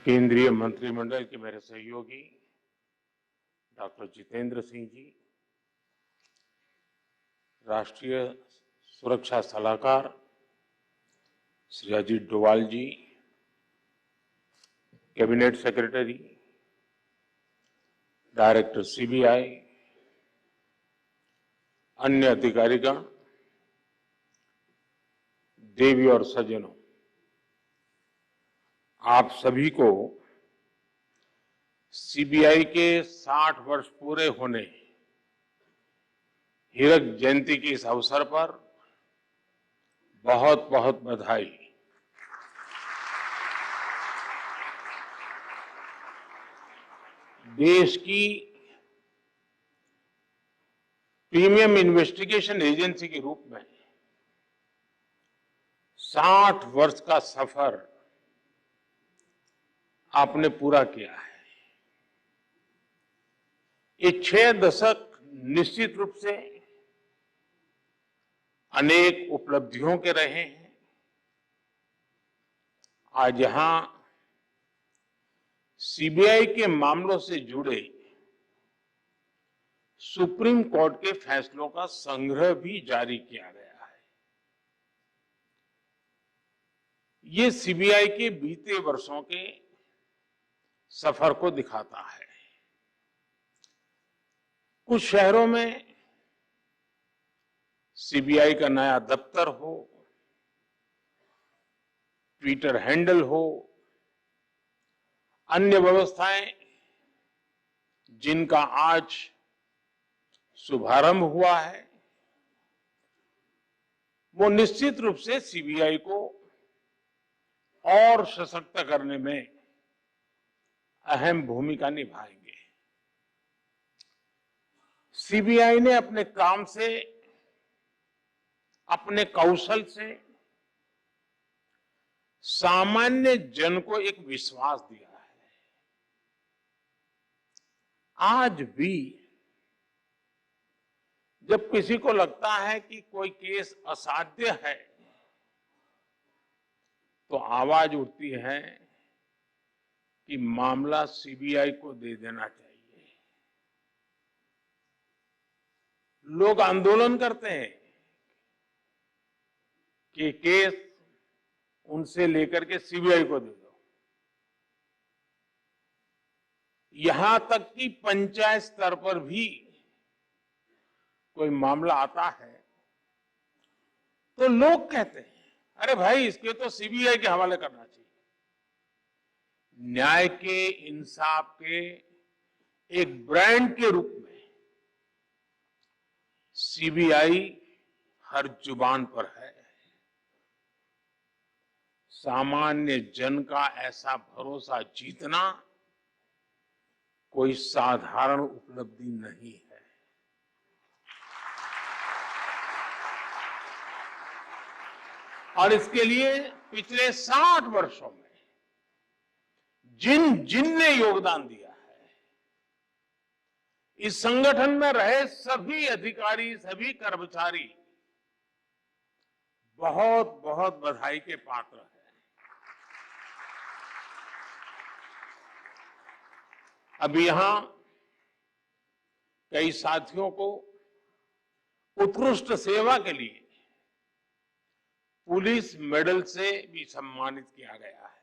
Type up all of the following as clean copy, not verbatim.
केंद्रीय मंत्रिमंडल के मेरे सहयोगी डॉक्टर जितेंद्र सिंह जी, राष्ट्रीय सुरक्षा सलाहकार श्री अजीत डोवाल जी, कैबिनेट सेक्रेटरी, डायरेक्टर सीबीआई, अन्य अधिकारीगण, देवी और सज्जनों, आप सभी को सीबीआई के 60 वर्ष पूरे होने हीरक जयंती के इस अवसर पर बहुत बहुत बधाई। देश की प्रीमियम इन्वेस्टिगेशन एजेंसी के रूप में 60 वर्ष का सफर आपने पूरा किया है। ये 6 दशक निश्चित रूप से अनेक उपलब्धियों के रहे हैं। आज यहां सीबीआई के मामलों से जुड़े सुप्रीम कोर्ट के फैसलों का संग्रह भी जारी किया गया है। ये सीबीआई के बीते वर्षों के सफर को दिखाता है। कुछ शहरों में सीबीआई का नया दफ्तर हो, ट्विटर हैंडल हो, अन्य व्यवस्थाएं जिनका आज शुभारंभ हुआ है, वो निश्चित रूप से सीबीआई को और सशक्त करने में अहम भूमिका निभाएंगे। सीबीआई ने अपने काम से, अपने कौशल से सामान्य जन को एक विश्वास दिया है। आज भी जब किसी को लगता है कि कोई केस असाध्य है, तो आवाज उठती है कि मामला सीबीआई को दे देना चाहिए। लोग आंदोलन करते हैं कि केस उनसे लेकर के सीबीआई को दे दो। यहां तक कि पंचायत स्तर पर भी कोई मामला आता है तो लोग कहते हैं, अरे भाई इसके तो सीबीआई के हवाले करना चाहिए। न्याय के, इंसाफ के एक ब्रांड के रूप में सीबीआई हर जुबान पर है। सामान्य जन का ऐसा भरोसा जीतना कोई साधारण उपलब्धि नहीं है। और इसके लिए पिछले 60 वर्षों में जिन ने योगदान दिया है, इस संगठन में रहे सभी अधिकारी, सभी कर्मचारी बहुत बहुत बधाई के पात्र हैं। अभी यहां कई साथियों को उत्कृष्ट सेवा के लिए पुलिस मेडल से भी सम्मानित किया गया है।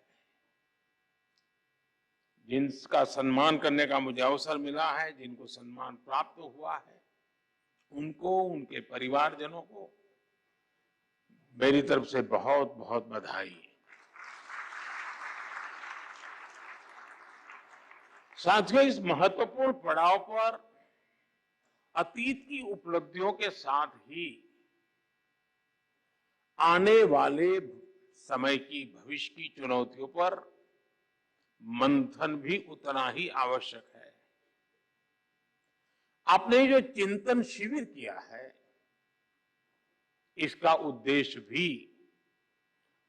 जिनका सम्मान करने का मुझे अवसर मिला है, जिनको सम्मान प्राप्त हुआ है, उनको, उनके परिवारजनों को मेरी तरफ से बहुत बहुत बधाई। साथियों, इस महत्वपूर्ण पड़ाव पर अतीत की उपलब्धियों के साथ ही आने वाले समय की, भविष्य की चुनौतियों पर मंथन भी उतना ही आवश्यक है। आपने जो चिंतन शिविर किया है, इसका उद्देश्य भी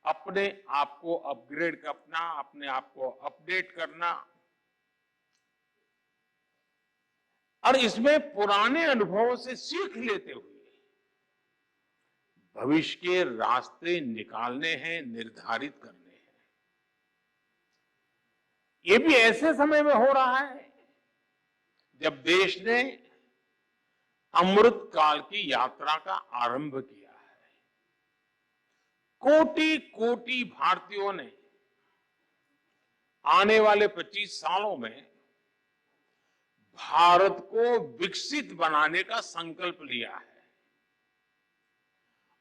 अपने आप को अपग्रेड करना, अपने आप को अपडेट करना और इसमें पुराने अनुभवों से सीख लेते हुए भविष्य के रास्ते निकालने हैं, निर्धारित करने हैं। ये भी ऐसे समय में हो रहा है जब देश ने अमृत काल की यात्रा का आरंभ किया है। कोटि कोटि भारतीयों ने आने वाले 25 सालों में भारत को विकसित बनाने का संकल्प लिया है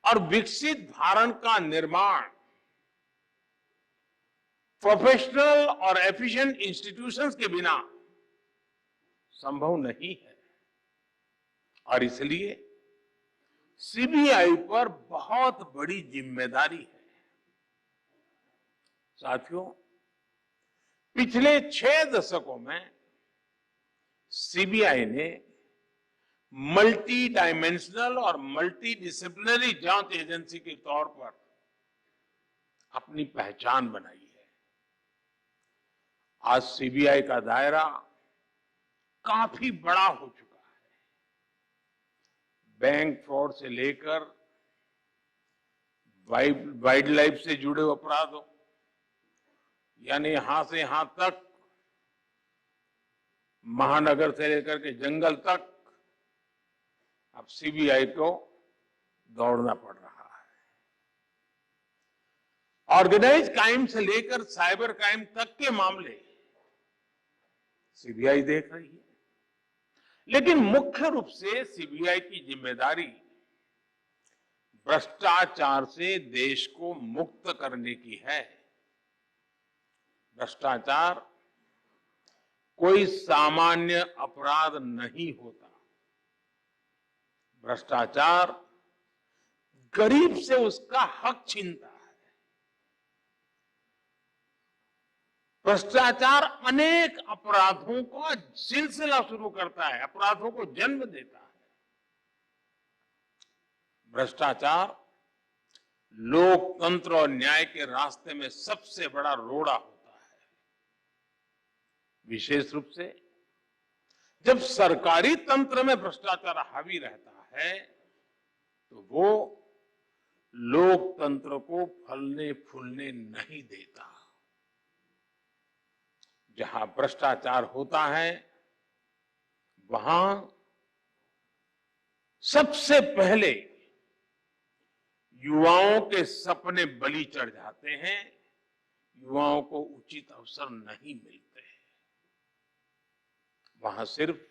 और विकसित भारत का निर्माण प्रोफेशनल और एफिशिएंट इंस्टीट्यूशंस के बिना संभव नहीं है। और इसलिए सीबीआई पर बहुत बड़ी जिम्मेदारी है। साथियों, पिछले 6 दशकों में सीबीआई ने मल्टी डायमेंशनल और मल्टी डिसिप्लिनरी जांच एजेंसी के तौर पर अपनी पहचान बनाई है। आज सीबीआई का दायरा काफी बड़ा हो चुका है। बैंक फ्रॉड से लेकर वाइल्ड लाइफ से जुड़े अपराधों, यानी यहां से यहां तक, महानगर से लेकर के जंगल तक अब सीबीआई को दौड़ना पड़ रहा है। ऑर्गेनाइज क्राइम से लेकर साइबर क्राइम तक के मामले सीबीआई देख रही है। लेकिन मुख्य रूप से सीबीआई की जिम्मेदारी भ्रष्टाचार से देश को मुक्त करने की है। भ्रष्टाचार कोई सामान्य अपराध नहीं होता। भ्रष्टाचार गरीब से उसका हक छीनता है। भ्रष्टाचार अनेक अपराधों का सिलसिला शुरू करता है, अपराधों को जन्म देता है। भ्रष्टाचार लोकतंत्र और न्याय के रास्ते में सबसे बड़ा रोड़ा होता है। विशेष रूप से जब सरकारी तंत्र में भ्रष्टाचार हावी रहता है तो वो लोकतंत्र को फलने फूलने नहीं देता। जहां भ्रष्टाचार होता है वहां सबसे पहले युवाओं के सपने बलि चढ़ जाते हैं, युवाओं को उचित अवसर नहीं मिलते हैं। वहां सिर्फ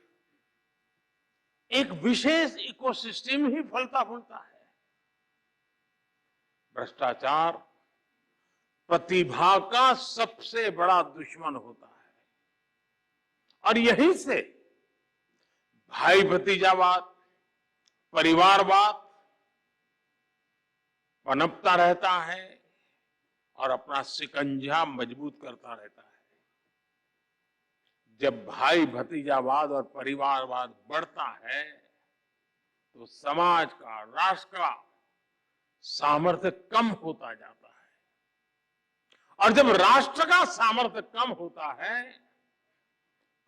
एक विशेष इकोसिस्टम ही फलता फूलता है। भ्रष्टाचार प्रतिभा का सबसे बड़ा दुश्मन होता है और यहीं से भाई भतीजावाद, परिवारवाद पनपता रहता है और अपना शिकंजा मजबूत करता रहता है। जब भाई भतीजावाद और परिवारवाद बढ़ता है तो समाज का, राष्ट्र का सामर्थ्य कम होता जाता है और जब राष्ट्र का सामर्थ्य कम होता है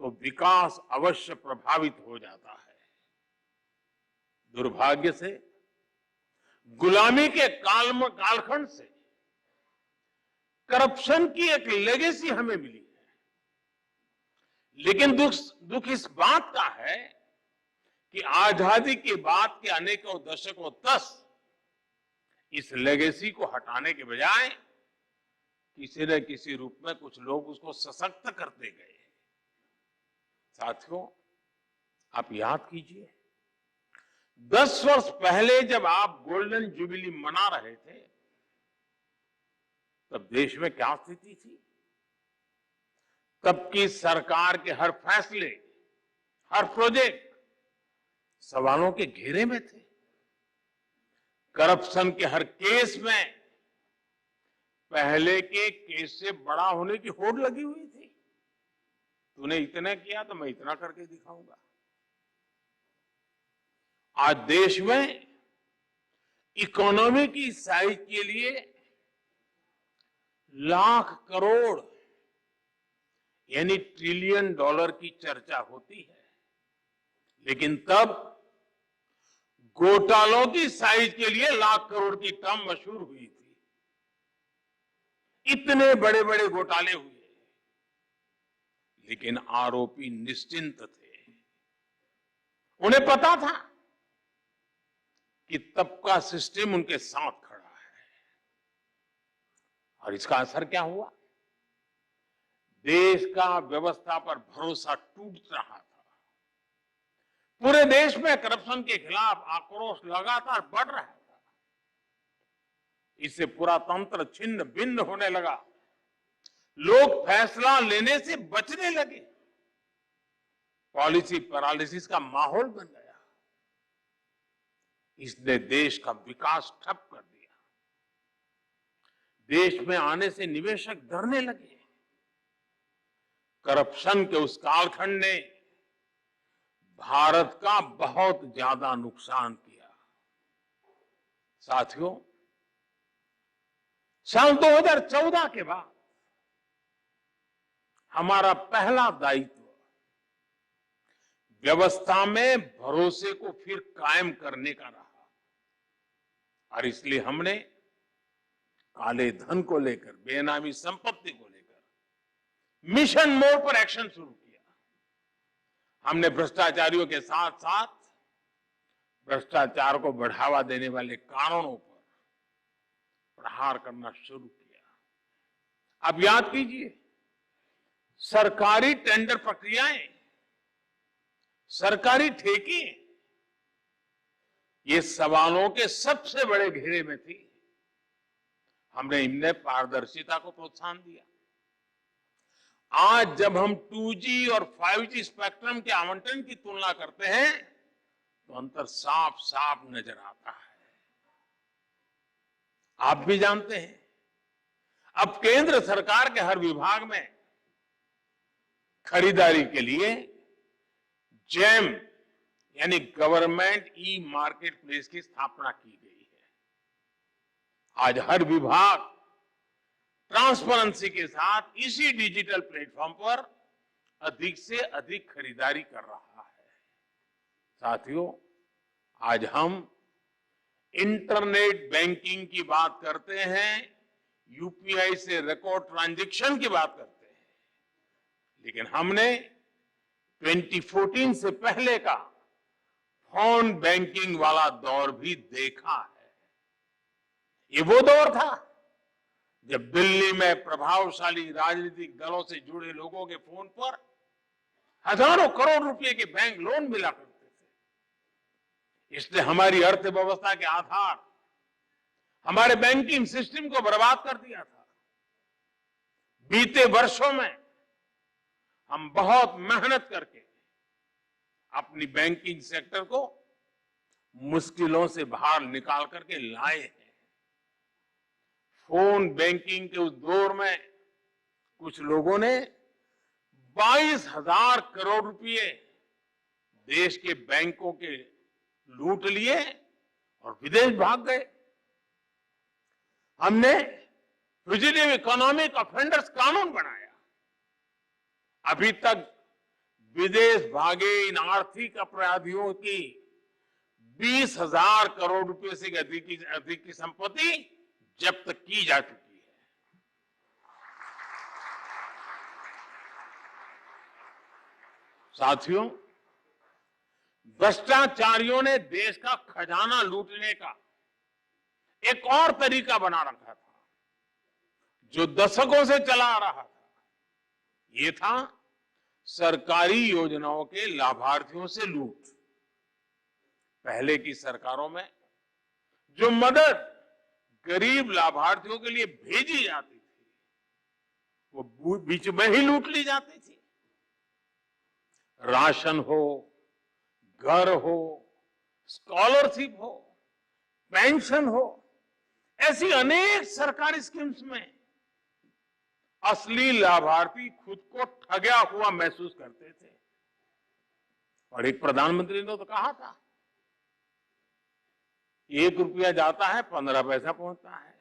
तो विकास अवश्य प्रभावित हो जाता है। दुर्भाग्य से गुलामी के कालखंड से करप्शन की एक लेगेसी हमें मिली है। लेकिन दुख इस बात का है कि आजादी के बाद के अनेकों दशकों तक इस लेगेसी को हटाने के बजाय किसी न किसी रूप में कुछ लोग उसको सशक्त करते गए। साथियों, आप याद कीजिए 10 वर्ष पहले जब आप गोल्डन जुबिली मना रहे थे तब देश में क्या स्थिति थी? तब की सरकार के हर फैसले, हर प्रोजेक्ट सवालों के घेरे में थे। करप्शन के हर केस में पहले के केस से बड़ा होने की होड़ लगी हुई थी। तूने इतना किया तो मैं इतना करके दिखाऊंगा। आज देश में इकोनॉमी की साइज के लिए लाख करोड़ यानी ट्रिलियन डॉलर की चर्चा होती है, लेकिन तब घोटालों की साइज के लिए लाख करोड़ की टर्म मशहूर हुई थी। इतने बड़े बड़े घोटाले हुए। लेकिन आरोपी निश्चिंत थे। उन्हें पता था कि तब का सिस्टम उनके साथ खड़ा है। और इसका असर क्या हुआ? देश का व्यवस्था पर भरोसा टूट रहा था। पूरे देश में करप्शन के खिलाफ आक्रोश लगातार बढ़ रहा था। इससे पूरा तंत्र छिन्न भिन्न होने लगा। लोग फैसला लेने से बचने लगे। पॉलिसी पैरालिसिस का माहौल बन गया। इसने देश का विकास ठप कर दिया। देश में आने से निवेशक डरने लगे। करप्शन के उस कालखंड ने भारत का बहुत ज्यादा नुकसान किया। साथियों, साल 2014 के बाद हमारा पहला दायित्व व्यवस्था में भरोसे को फिर कायम करने का रहा। और इसलिए हमने काले धन को लेकर, बेनामी संपत्ति को लेकर मिशन मोड पर एक्शन शुरू किया। हमने भ्रष्टाचारियों के साथ साथ भ्रष्टाचार को बढ़ावा देने वाले कानूनों पर प्रहार करना शुरू किया। अब याद कीजिए, सरकारी टेंडर प्रक्रियाएं, सरकारी ठेके, ये सवालों के सबसे बड़े घेरे में थी। हमने इनमें पारदर्शिता को प्रोत्साहन दिया। आज जब हम 2G और 5G स्पेक्ट्रम के आवंटन की तुलना करते हैं तो अंतर साफ साफ नजर आता है। आप भी जानते हैं, अब केंद्र सरकार के हर विभाग में खरीदारी के लिए जेम यानी गवर्नमेंट ई मार्केट प्लेस की स्थापना की गई है। आज हर विभाग ट्रांसपेरेंसी के साथ इसी डिजिटल प्लेटफॉर्म पर अधिक से अधिक खरीदारी कर रहा है। साथियों, आज हम इंटरनेट बैंकिंग की बात करते हैं, यूपीआई से रिकॉर्ड ट्रांजैक्शन की बात करते हैं, लेकिन हमने 2014 से पहले का फोन बैंकिंग वाला दौर भी देखा है। ये वो दौर था जब दिल्ली में प्रभावशाली राजनीतिक दलों से जुड़े लोगों के फोन पर हजारों करोड़ रुपए के बैंक लोन मिला करते थे। इसने हमारी अर्थव्यवस्था के आधार, हमारे बैंकिंग सिस्टम को बर्बाद कर दिया था। बीते वर्षों में हम बहुत मेहनत करके अपनी बैंकिंग सेक्टर को मुश्किलों से बाहर निकाल करके लाए हैं। फोन बैंकिंग के उस दौर में कुछ लोगों ने 22,000 करोड़ रुपए देश के बैंकों के लूट लिए और विदेश भाग गए। हमने फ्यूजिटिव इकोनॉमिक ऑफेंडर्स कानून बनाया। अभी तक विदेश भागे इन आर्थिक अपराधियों की 20,000 करोड़ रुपए से अधिक की संपत्ति जब्त की जा चुकी है। साथियों, भ्रष्टाचारियों ने देश का खजाना लूटने का एक और तरीका बना रखा था जो दशकों से चला आ रहा था। ये था सरकारी योजनाओं के लाभार्थियों से लूट। पहले की सरकारों में जो मदद गरीब लाभार्थियों के लिए भेजी जाती थी, वो बीच में ही लूट ली जाती थी। राशन हो, घर हो, स्कॉलरशिप हो, पेंशन हो, ऐसी अनेक सरकारी स्कीम्स में असली लाभार्थी खुद को ठगा हुआ महसूस करते थे। और एक प्रधानमंत्री ने तो कहा था, 1 रुपया जाता है 15 पैसा पहुंचता है।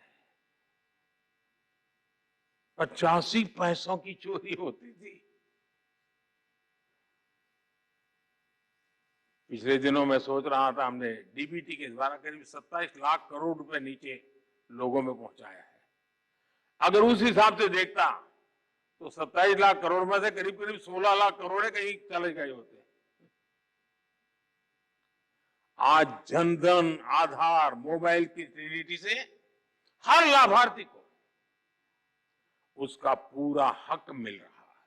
85 पैसों की चोरी होती थी। पिछले दिनों में सोच रहा था, हमने डीबीटी के द्वारा करीब 27 लाख करोड़ रुपए नीचे लोगों में पहुंचाया है। अगर उस हिसाब से देखता तो 27 लाख करोड़ में से करीब करीब 16 लाख करोड़ कहीं चले गए होते। आज जनधन, आधार, मोबाइल की ट्रिनिटी से हर लाभार्थी को उसका पूरा हक मिल रहा है।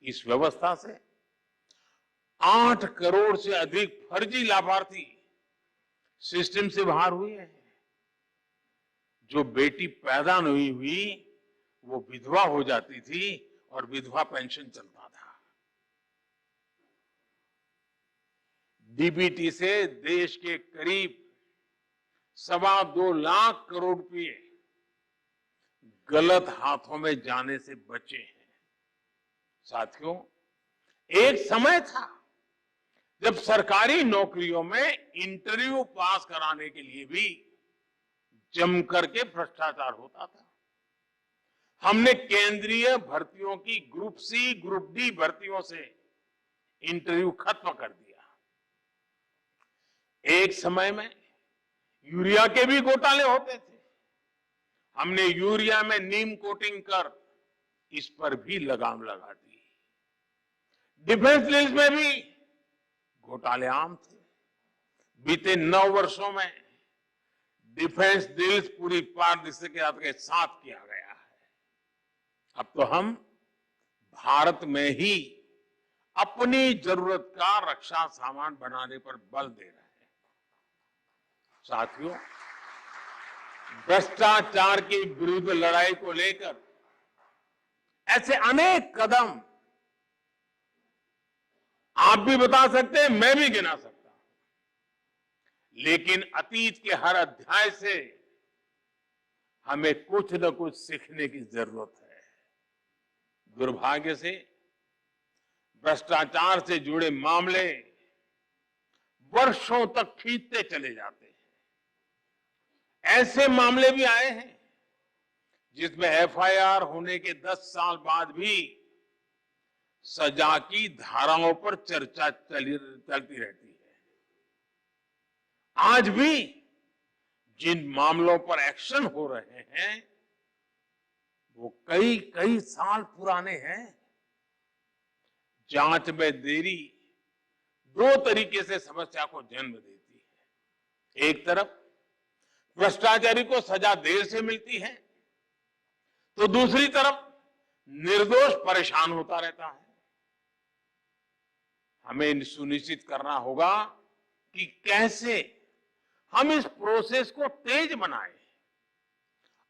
इस व्यवस्था से 8 करोड़ से अधिक फर्जी लाभार्थी सिस्टम से बाहर हुए हैं। जो बेटी पैदा नहीं हुई वो विधवा हो जाती थी और विधवा पेंशन चलता था। डीबीटी से देश के करीब 2.25 लाख करोड़ रुपए गलत हाथों में जाने से बचे हैं। साथियों, एक समय था जब सरकारी नौकरियों में इंटरव्यू पास कराने के लिए भी जम करके भ्रष्टाचार होता था। हमने केंद्रीय भर्तियों की ग्रुप सी, ग्रुप डी भर्तियों से इंटरव्यू खत्म कर दिया। एक समय में यूरिया के भी घोटाले होते थे। हमने यूरिया में नीम कोटिंग कर इस पर भी लगाम लगा दी। डिफेंस डील्स में भी घोटाले आम थे। बीते 9 वर्षों में डिफेंस डील्स पूरी पारदर्शिता के साथ किया गया है। अब तो हम भारत में ही अपनी जरूरत का रक्षा सामान बनाने पर बल दे रहे हैं। साथियों, भ्रष्टाचार की विरुद्ध लड़ाई को लेकर ऐसे अनेक कदम आप भी बता सकते हैं, मैं भी गिना सकता हूं। लेकिन अतीत के हर अध्याय से हमें कुछ न कुछ सीखने की जरूरत है। दुर्भाग्य से भ्रष्टाचार से जुड़े मामले वर्षों तक खींचते चले जाते हैं। ऐसे मामले भी आए हैं जिसमें एफआईआर होने के 10 साल बाद भी सजा की धाराओं पर चर्चा चलती रहती है। आज भी जिन मामलों पर एक्शन हो रहे हैं वो कई कई साल पुराने हैं। जांच में देरी 2 तरीके से समस्या को जन्म देती है। एक तरफ भ्रष्टाचारी को सजा देर से मिलती है तो दूसरी तरफ निर्दोष परेशान होता रहता है। हमें सुनिश्चित करना होगा कि कैसे हम इस प्रोसेस को तेज बनाएं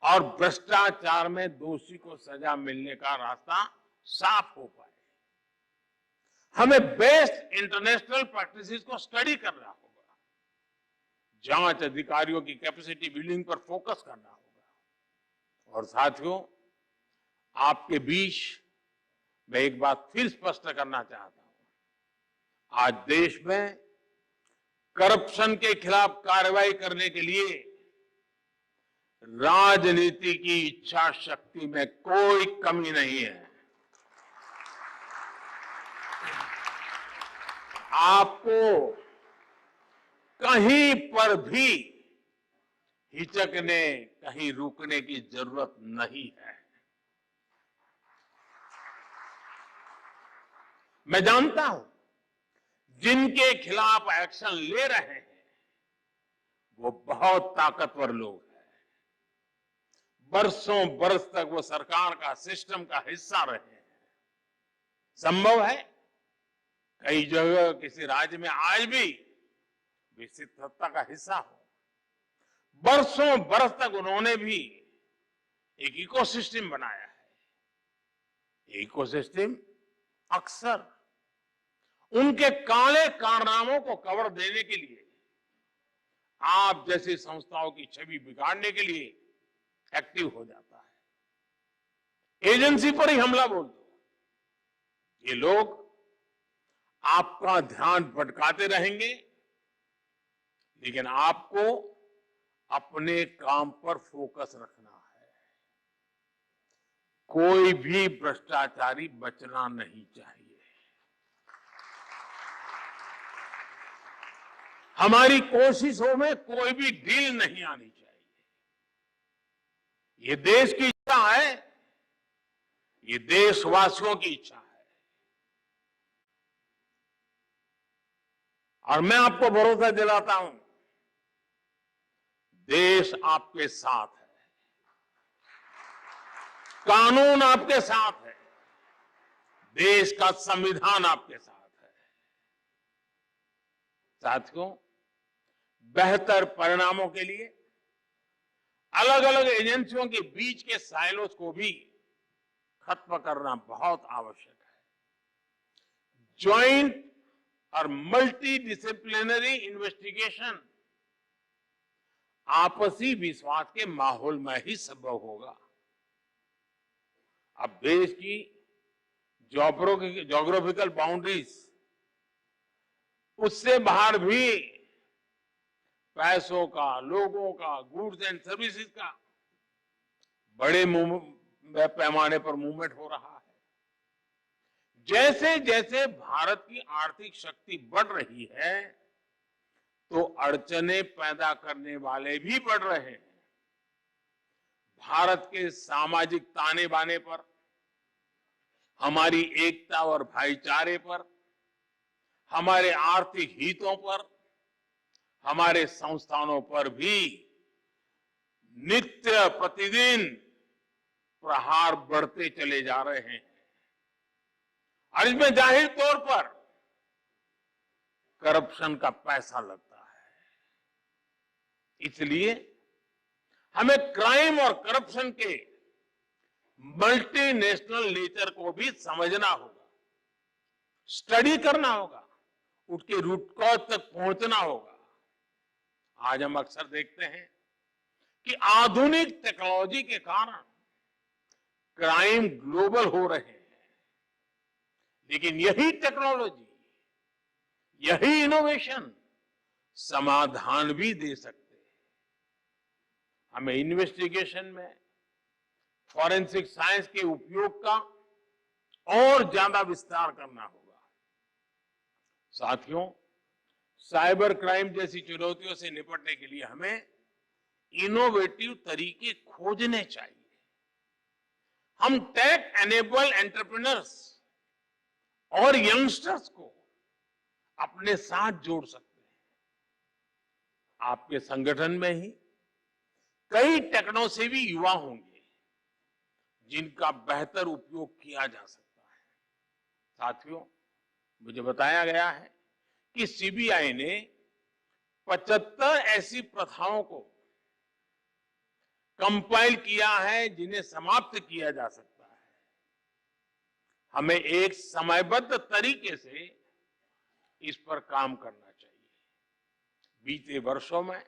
और भ्रष्टाचार में दोषी को सजा मिलने का रास्ता साफ हो पाए। हमें बेस्ट इंटरनेशनल प्रैक्टिसेस को स्टडी करना होगा। जांच अधिकारियों की कैपेसिटी बिल्डिंग पर फोकस करना होगा। और साथियों, आपके बीच मैं एक बात फिर स्पष्ट करना चाहता हूं। आज देश में करप्शन के खिलाफ कार्रवाई करने के लिए राजनीति की इच्छा शक्ति में कोई कमी नहीं है। आपको कहीं पर भी हिचकने, कहीं रुकने की जरूरत नहीं है। मैं जानता हूं जिनके खिलाफ एक्शन ले रहे हैं वो बहुत ताकतवर लोग हैं। बरसों बरस तक वो सरकार का, सिस्टम का हिस्सा रहे हैं। संभव है कई जगह किसी राज्य में आज भी विकसित सत्ता का हिस्सा हो। बरसों बरस तक उन्होंने भी एक इकोसिस्टम बनाया है। इकोसिस्टम अक्सर उनके काले कारनामों को कवर देने के लिए आप जैसी संस्थाओं की छवि बिगाड़ने के लिए एक्टिव हो जाता है। एजेंसी पर ही हमला बोल दो, ये लोग आपका ध्यान भटकाते रहेंगे, लेकिन आपको अपने काम पर फोकस रखना है। कोई भी भ्रष्टाचारी बचना नहीं चाहिए। हमारी कोशिशों में कोई भी ढील नहीं आनी चाहिए। ये देश की इच्छा है, ये देशवासियों की इच्छा है और मैं आपको भरोसा दिलाता हूं, देश आपके साथ है, कानून आपके साथ है, देश का संविधान आपके साथ है। साथियों, बेहतर परिणामों के लिए अलग अलग एजेंसियों के बीच के साइलोस को भी खत्म करना बहुत आवश्यक है। ज्वाइंट और मल्टी डिसिप्लिनरी इन्वेस्टिगेशन आपसी विश्वास के माहौल में ही संभव होगा। अब देश की ज्योग्राफिकल बाउंड्रीज, उससे बाहर भी पैसों का, लोगों का, गुड्स एंड सर्विसेज का बड़े पैमाने पर मूवमेंट हो रहा है। जैसे जैसे भारत की आर्थिक शक्ति बढ़ रही है, तो अड़चने पैदा करने वाले भी बढ़ रहे हैं। भारत के सामाजिक ताने बाने पर, हमारी एकता और भाईचारे पर, हमारे आर्थिक हितों पर, हमारे संस्थानों पर भी नित्य प्रतिदिन प्रहार बढ़ते चले जा रहे हैं और इसमें जाहिर तौर पर करप्शन का पैसा लगता है। इसलिए हमें क्राइम और करप्शन के मल्टीनेशनल नेचर को भी समझना होगा, स्टडी करना होगा, उसके रूट कॉज तक पहुंचना होगा। आज हम अक्सर देखते हैं कि आधुनिक टेक्नोलॉजी के कारण क्राइम ग्लोबल हो रहे हैं, लेकिन यही टेक्नोलॉजी, यही इनोवेशन समाधान भी दे सकते हैं। हमें इन्वेस्टिगेशन में फॉरेंसिक साइंस के उपयोग का और ज्यादा विस्तार करना होगा। साथियों, साइबर क्राइम जैसी चुनौतियों से निपटने के लिए हमें इनोवेटिव तरीके खोजने चाहिए। हम टेक एनेबल एंटरप्रेन्योर्स और यंगस्टर्स को अपने साथ जोड़ सकते हैं। आपके संगठन में ही कई टेक्नोसेवी युवा होंगे जिनका बेहतर उपयोग किया जा सकता है। साथियों, मुझे बताया गया है कि सीबीआई ने 75 ऐसी प्रथाओं को कंपाइल किया है जिन्हें समाप्त किया जा सकता है। हमें एक समयबद्ध तरीके से इस पर काम करना चाहिए। बीते वर्षों में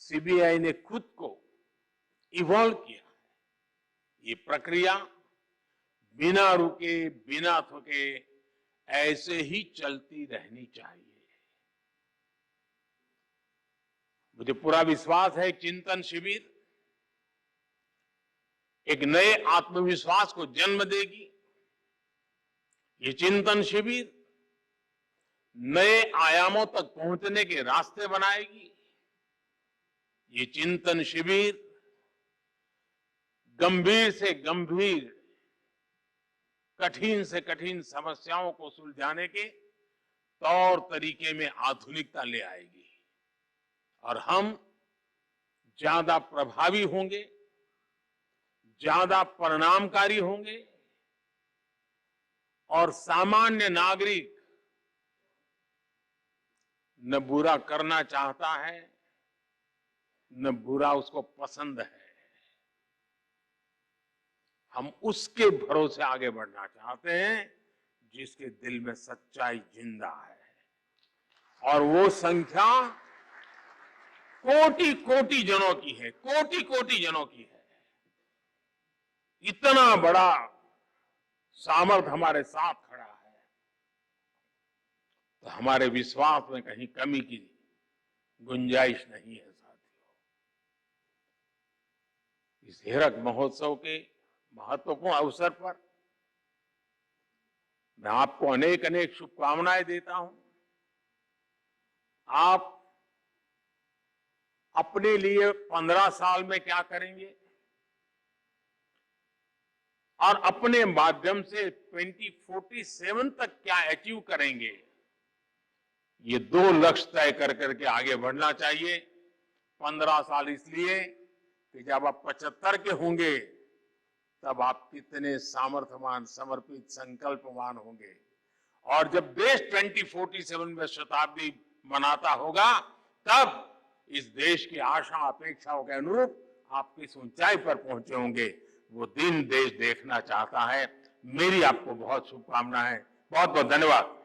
सीबीआई ने खुद को इवॉल्व किया है। ये प्रक्रिया बिना रुके, बिना थके ऐसे ही चलती रहनी चाहिए। मुझे पूरा विश्वास है चिंतन शिविर एक नए आत्मविश्वास को जन्म देगी। ये चिंतन शिविर नए आयामों तक पहुंचने के रास्ते बनाएगी। ये चिंतन शिविर गंभीर से गंभीर, कठिन से कठिन समस्याओं को सुलझाने के तौर तरीके में आधुनिकता ले आएगी और हम ज्यादा प्रभावी होंगे, ज्यादा परिणामकारी होंगे और सामान्य नागरिक न बुरा करना चाहता है, न बुरा उसको पसंद है। हम उसके भरोसे आगे बढ़ना चाहते हैं जिसके दिल में सच्चाई जिंदा है और वो संख्या कोटि कोटि जनों की है, कोटि कोटि जनों की है। इतना बड़ा सामर्थ्य हमारे साथ खड़ा है, तो हमारे विश्वास में कहीं कमी की गुंजाइश नहीं है। साथियों, इस हीरक महोत्सव के महत्वपूर्ण अवसर पर मैं आपको अनेक अनेक शुभकामनाएं देता हूं। आप अपने लिए 15 साल में क्या करेंगे और अपने माध्यम से 2047 तक क्या अचीव करेंगे, ये 2 लक्ष्य तय कर करके आगे बढ़ना चाहिए। 15 साल इसलिए कि जब आप 75 के होंगे तब आप कितने सामर्थ्यवान, समर्पित, संकल्पवान होंगे। और जब देश 2047 में शताब्दी मनाता होगा, तब इस देश की आशा अपेक्षाओं के अनुरूप आप किस ऊंचाई पर पहुंचे होंगे, वो दिन देश देखना चाहता है। मेरी आपको बहुत शुभकामनाएं। बहुत बहुत धन्यवाद।